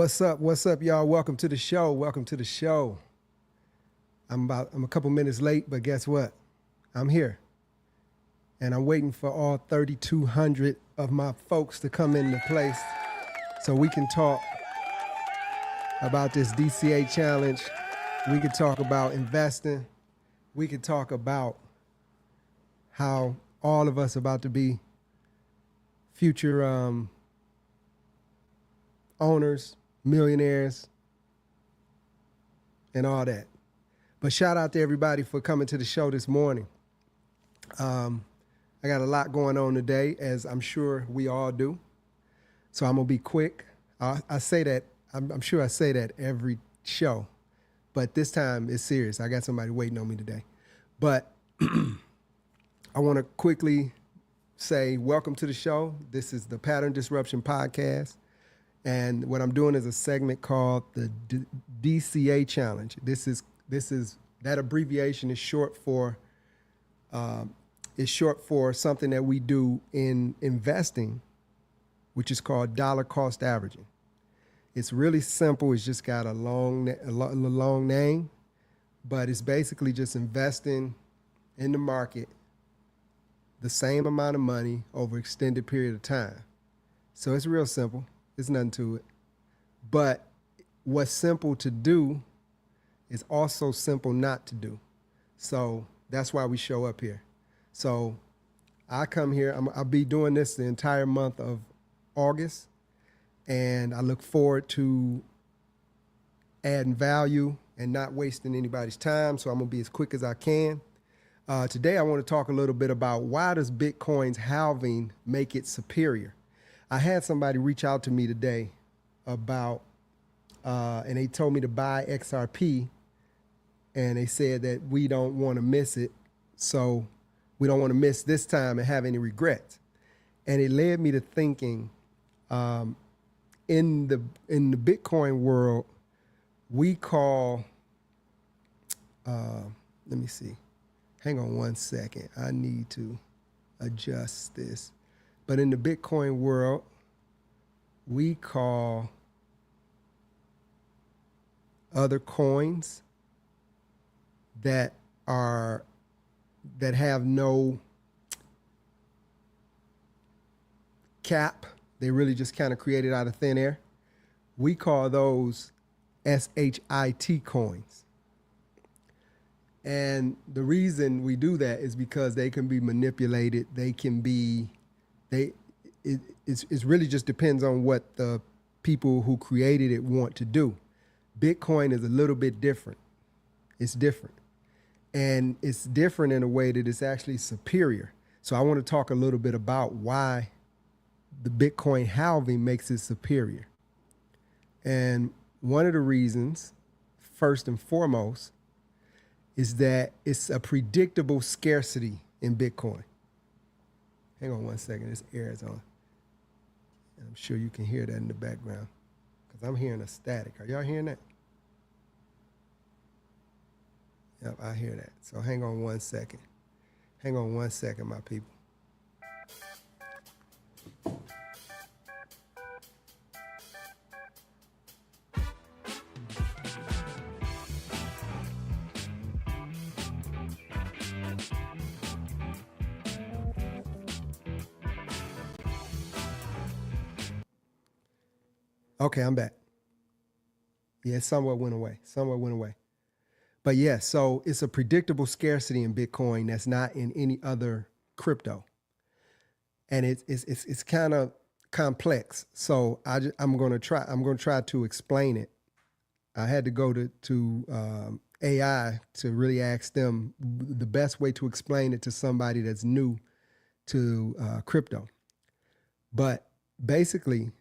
What's up? What's up, y'all? Welcome to the show. Welcome to the show. I'm a couple minutes late, but guess what? I'm here. And I'm waiting for all 3,200 of my folks to come into place so we can talk about this DCA challenge. We can talk about investing. We can talk about how all of us about to be future owners, millionaires, and all that. But shout out to everybody for coming to the show this morning. I got a lot going on today, as I'm sure we all do. So I'm gonna be quick. I say that, I'm sure I say that every show, but this time it's serious. I got somebody waiting on me today. But I wanna quickly say welcome to the show. This is the Pattern Disruption Podcast. And what I'm doing is a segment called the DCA Challenge. This is that abbreviation is short for something that we do in investing, which is called dollar cost averaging. It's really simple. It's just got a long name, but it's basically just investing in the market the same amount of money over an extended period of time. So it's real simple. There's nothing to it. But what's simple to do is also simple not to do. So that's why we show up here. So I come here, I'll be doing this the entire month of August, and I look forward to adding value and not wasting anybody's time, so I'm gonna be as quick as I can. Today I wanna talk a little bit about why does Bitcoin's halving make it superior? I had somebody reach out to me today about, and they told me to buy XRP, and they said that we don't want to miss it, so we don't want to miss this time and have any regrets. And it led me to thinking, in the Bitcoin world, we call, let me see, hang on one second, I need to adjust this. But in the Bitcoin world, we call other coins that have no cap. They really just kind of created out of thin air. We call those SHIT coins. And the reason we do that is because they can be manipulated. They can be, it really just depends on what the people who created it want to do. Bitcoin is a little bit different. It's different. And it's different in a way that it's actually superior. So I want to talk a little bit about why the Bitcoin halving makes it superior. And one of the reasons, first and foremost, is that it's a predictable scarcity in Bitcoin. Hang on one second, this air is on. And I'm sure you can hear that in the background because I'm hearing a static. Are y'all hearing that? Yep, I hear that. So hang on one second. Hang on one second, my people. Okay, I'm back. Yeah, it somewhat went away. But yeah, so it's a predictable scarcity in Bitcoin that's not in any other crypto. And it's kind of complex. So I'm going to try to explain it. I had to go to AI to really ask them the best way to explain it to somebody that's new to crypto. But basically,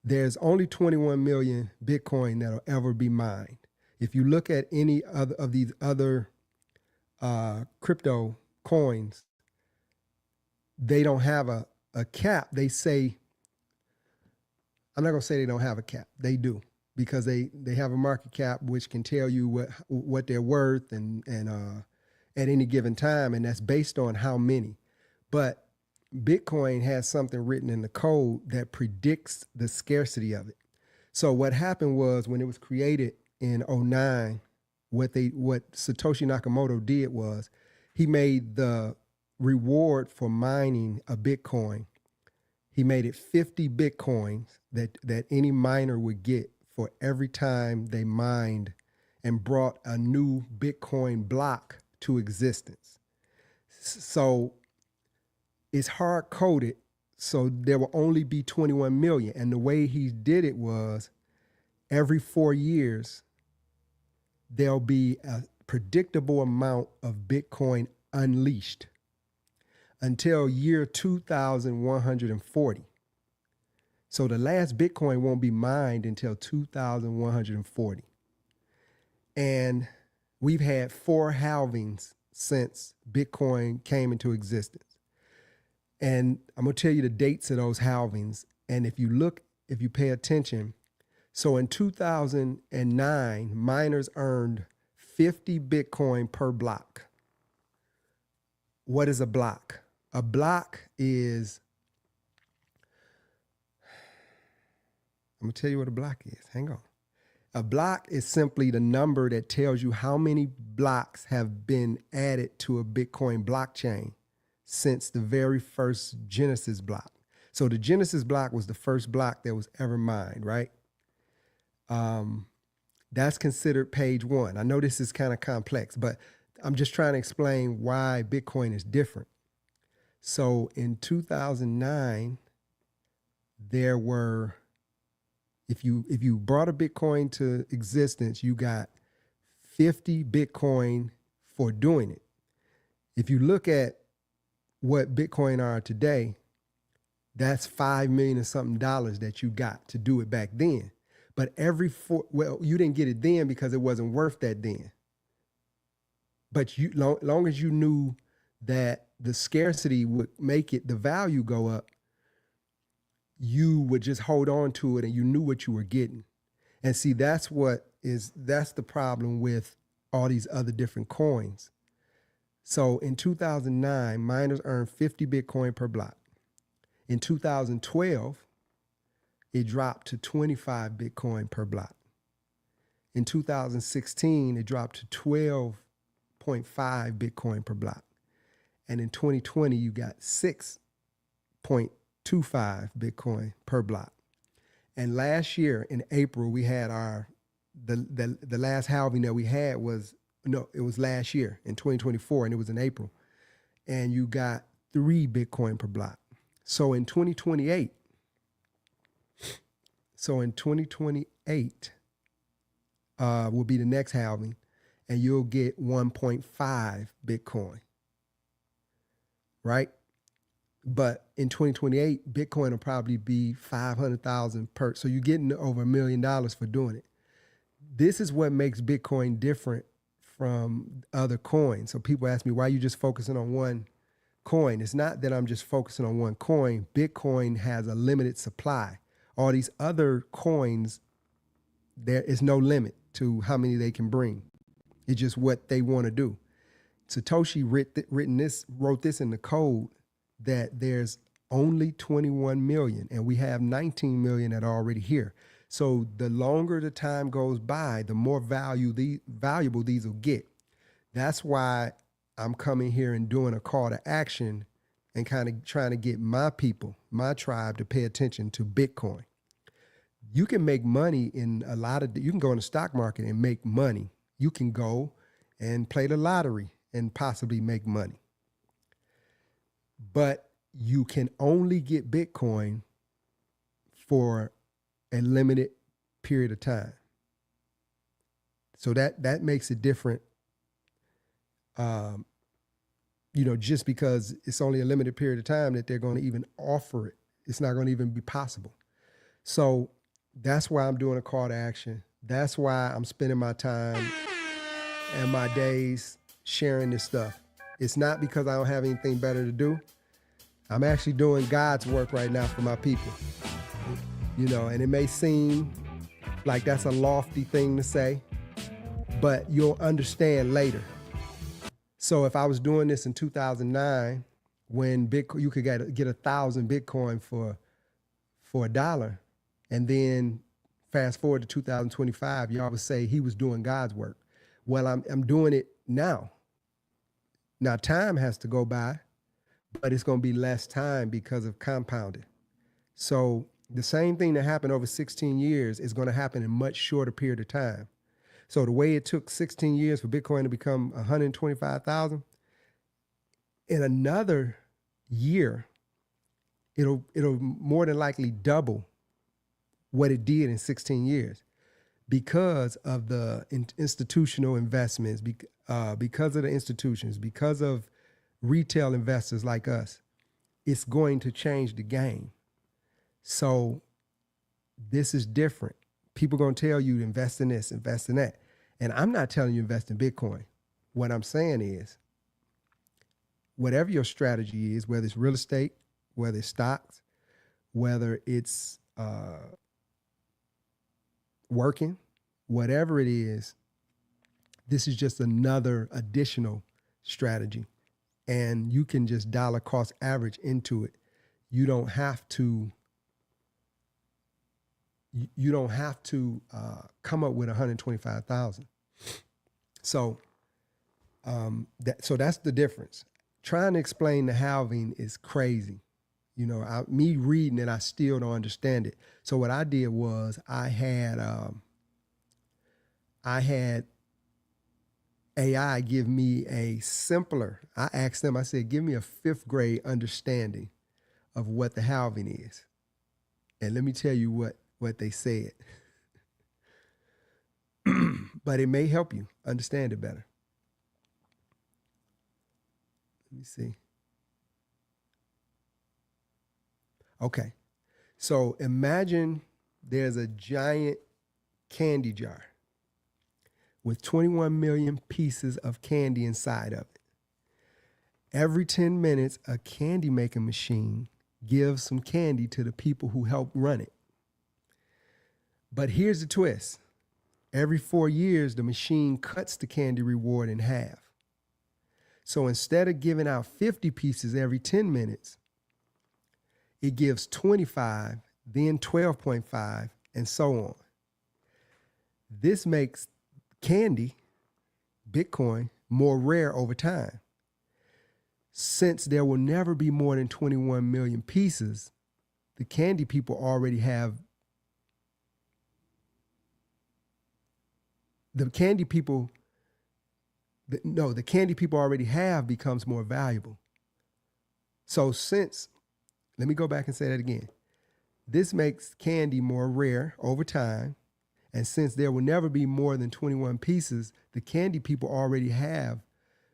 there's only 21 million Bitcoin that'll ever be mined. If you look at any other of these other crypto coins, they don't have a cap. They say, I'm not gonna say they don't have a cap. They do, because they have a market cap which can tell you what they're worth and at any given time, and that's based on how many. But Bitcoin has something written in the code that predicts the scarcity of it. So what happened was when it was created in '09, what Satoshi Nakamoto did was he made the reward for mining a Bitcoin. He made it 50 Bitcoins that any miner would get for every time they mined and brought a new Bitcoin block to existence. So it's hard coded, so there will only be 21 million. And the way he did it was every 4 years, there'll be a predictable amount of Bitcoin unleashed until year 2140. So the last Bitcoin won't be mined until 2140. And we've had 4 halvings since Bitcoin came into existence. And I'm going to tell you the dates of those halvings. And if you pay attention, so in 2009, miners earned 50 Bitcoin per block. What is a block? A block is, I'm going to tell you what a block is. Hang on. A block is simply the number that tells you how many blocks have been added to a Bitcoin blockchain since the very first Genesis block. So the Genesis block was the first block that was ever mined, right? That's considered page 1. I know this is kind of complex, but I'm just trying to explain why Bitcoin is different. So in 2009, there were, if you brought a Bitcoin to existence, you got 50 Bitcoin for doing it. If you look at what Bitcoin are today, that's $5 million or something that you got to do it back then. But you didn't get it then because it wasn't worth that then. But long as you knew that the scarcity would make the value go up, you would just hold on to it and you knew what you were getting. And see, that's the problem with all these other different coins. So in 2009, miners earned 50 Bitcoin per block. In 2012, it dropped to 25 Bitcoin per block. In 2016, it dropped to 12.5 Bitcoin per block. And in 2020, you got 6.25 Bitcoin per block. And last year in April, we had the last halving that we had was last year in 2024, and it was in April. And you got 3 Bitcoin per block. So in 2028, will be the next halving, and you'll get 1.5 Bitcoin, right? But in 2028, Bitcoin will probably be 500,000 per. So you're getting over $1 million for doing it. This is what makes Bitcoin different from other coins. So people ask me, why are you just focusing on one coin? It's not that I'm just focusing on one coin. Bitcoin has a limited supply. All these other coins, there is no limit to how many they can bring. It's just what they want to do. Satoshi wrote this in the code that there's only 21 million and we have 19 million that are already here. So the longer the time goes by, the more valuable these will get. That's why I'm coming here and doing a call to action and kind of trying to get my people, my tribe, to pay attention to Bitcoin. You can make money in you can go in the stock market and make money. You can go and play the lottery and possibly make money. But you can only get Bitcoin for a limited period of time. So that makes it different. Just because it's only a limited period of time that they're going to even offer it. It's not going to even be possible. So that's why I'm doing a call to action. That's why I'm spending my time and my days sharing this stuff. It's not because I don't have anything better to do. I'm actually doing God's work right now for my people. And it may seem like that's a lofty thing to say, but you'll understand later. So if I was doing this in 2009, when Bitcoin, you could get 1,000 Bitcoin for $1, and then Fast forward to 2025, y'all would say he was doing God's work. Well, I'm doing it now. Now time has to go by, but it's going to be less time because of compounding. So the same thing that happened over 16 years is going to happen in much shorter period of time. So the way it took 16 years for Bitcoin to become 125,000, in another year, it'll more than likely double what it did in 16 years because of the institutional investments, because of the institutions, because of retail investors like us. It's going to change the game. So this is different. People are going to tell you to invest in this, invest in that. And I'm not telling you invest in Bitcoin. What I'm saying is, whatever your strategy is, whether it's real estate, whether it's stocks, whether it's working, whatever it is, this is just another additional strategy. And you can just dollar cost average into it. You don't have to come up with 125,000. So that's the difference. Trying to explain the halving is crazy. You know, me reading it, I still don't understand it. So what I did was I had AI give me a simpler. I asked them, I said, give me a 5th grade understanding of what the halving is. And let me tell you what they said. But it may help you understand it better. Let me see. Okay. So imagine there's a giant candy jar with 21 million pieces of candy inside of it. Every 10 minutes, a candy making machine gives some candy to the people who help run it. But here's the twist. Every 4 years, the machine cuts the candy reward in half. So instead of giving out 50 pieces every 10 minutes, it gives 25, then 12.5, and so on. This makes candy, Bitcoin, more rare over time. Since there will never be more than 21 million pieces, the candy people already have the candy people already have becomes more valuable. So let me go back and say that again. This makes candy more rare over time. And since there will never be more than 21 pieces, the candy people already have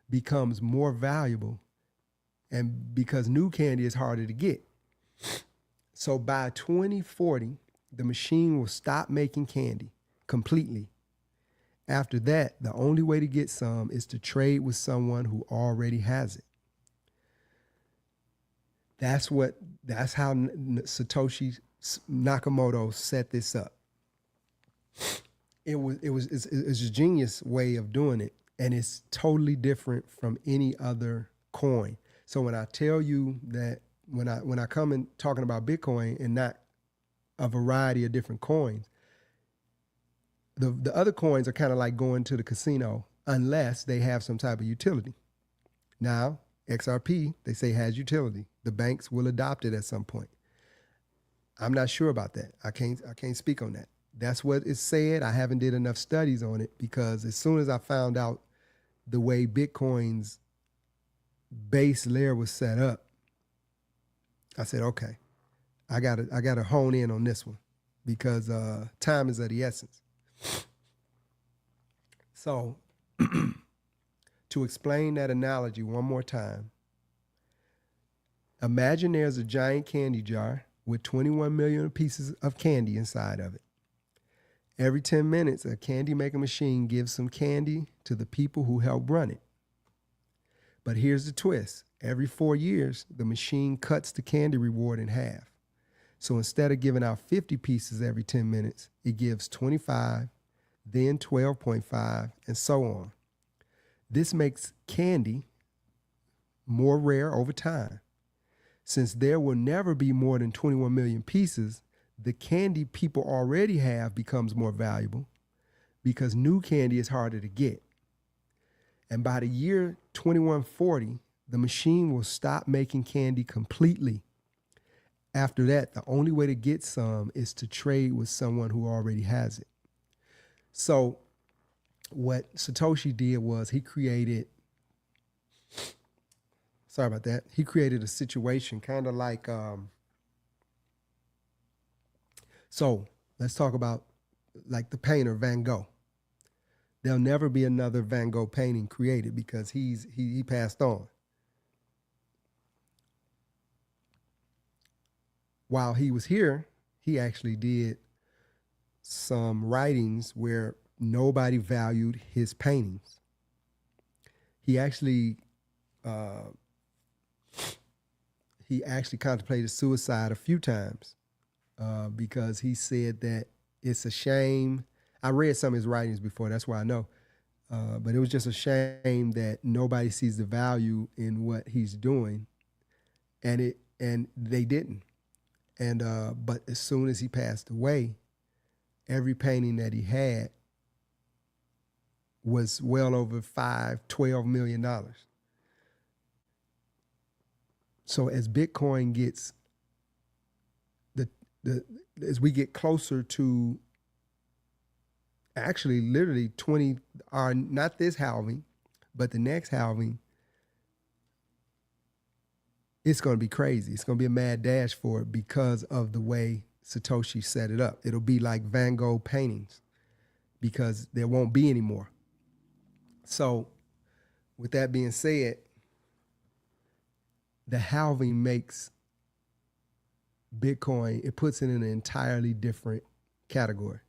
becomes more valuable. And because new candy is harder to get. So by 2040, the machine will stop making candy completely. After that, the only way to get some is to trade with someone who already has it. That's how Satoshi Nakamoto set this up. It's a genius way of doing it, and it's totally different from any other coin. So when I tell you that when I come in talking about Bitcoin and not a variety of different coins, the other coins are kind of like going to the casino unless they have some type of utility. Now, XRP, they say has utility. The banks will adopt it at some point. I'm not sure about that. I can't speak on that. That's what it's said. I haven't did enough studies on it because as soon as I found out the way Bitcoin's base layer was set up, I said, okay, I gotta hone in on this one because time is of the essence. So to explain that analogy one more time, imagine there's a giant candy jar with 21 million pieces of candy inside of it. Every 10 minutes, a candy making machine gives some candy to the people who help run it. But here's the twist. Every 4 years, the machine cuts the candy reward in half. So instead of giving out 50 pieces every 10 minutes, it gives 25, then 12.5, and so on. This makes candy more rare over time. Since there will never be more than 21 million pieces, the candy people already have becomes more valuable because new candy is harder to get. And by the year 2140, the machine will stop making candy completely. After that, the only way to get some is to trade with someone who already has it. So what Satoshi did was he created a situation kind of like, so let's talk about like the painter Van Gogh. There'll never be another Van Gogh painting created because he passed on. While he was here, he actually did some writings where nobody valued his paintings. He actually contemplated suicide a few times because he said that it's a shame. I read some of his writings before, that's why I know. But it was just a shame that nobody sees the value in what he's doing, and they didn't. And but as soon as he passed away, every painting that he had was well over $12 million. So as Bitcoin gets as we get closer to actually literally not this halving, but the next halving, it's going to be crazy. It's going to be a mad dash for it because of the way Satoshi set it up. It'll be like Van Gogh paintings because there won't be any more. So with that being said, the halving makes Bitcoin, it puts it in an entirely different category.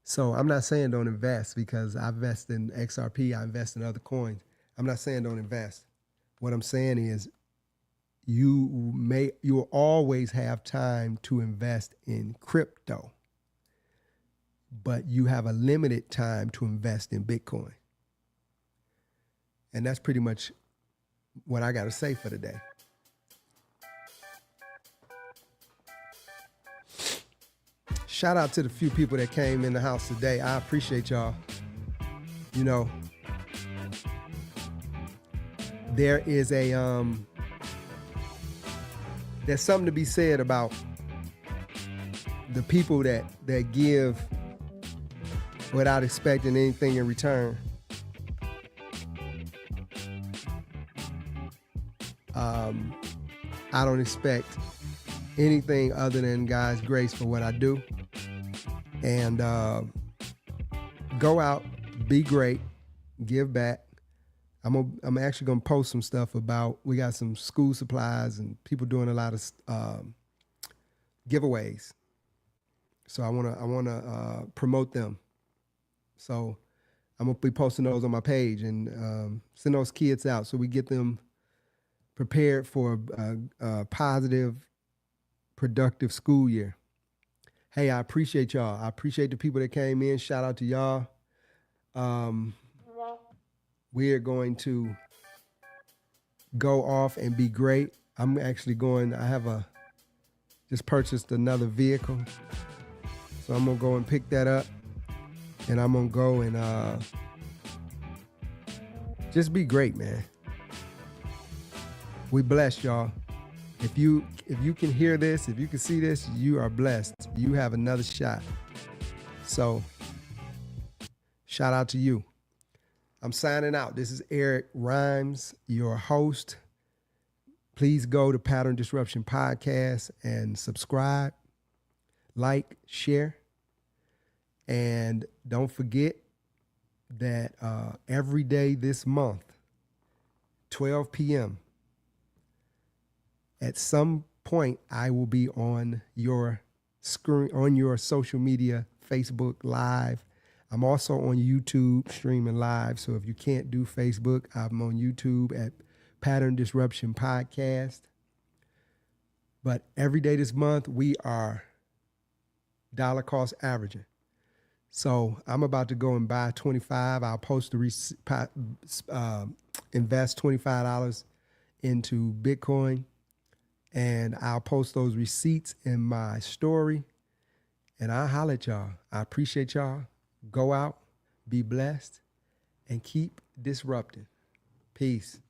So I'm not saying don't invest because I invest in XRP, I invest in other coins. I'm not saying don't invest. What I'm saying is you'll always have time to invest in crypto, but you have a limited time to invest in Bitcoin. And that's pretty much what I got to say for today. Shout out to the few people that came in the house today. I appreciate y'all. You know, there is there's something to be said about the people that give without expecting anything in return. I don't expect anything other than God's grace for what I do. And go out, be great, give back. I'm actually gonna post some stuff about, we got some school supplies and people doing a lot of giveaways. So I wanna promote them. So I'm gonna be posting those on my page and send those kids out so we get them prepared for a positive, productive school year. Hey, I appreciate y'all. I appreciate the people that came in. Shout out to y'all. We're going to go off and be great. I'm actually just purchased another vehicle. So I'm gonna go and pick that up. And I'm gonna go and just be great, man. We blessed, y'all. If you can hear this, if you can see this, you are blessed. You have another shot. So shout out to you. I'm signing out. This is Eric Rhymes, your host. Please go to Pattern Disruption Podcast and subscribe, like, share. And don't forget that every day this month, 12 p.m., at some point, I will be on your screen, on your social media, Facebook Live. I'm also on YouTube streaming live. So if you can't do Facebook, I'm on YouTube at Pattern Disruption Podcast. But every day this month, we are dollar cost averaging. So I'm about to go and buy 25. I'll post invest $25 into Bitcoin. And I'll post those receipts in my story. And I'll holler at y'all. I appreciate y'all. Go out, be blessed, and keep disrupting. Peace.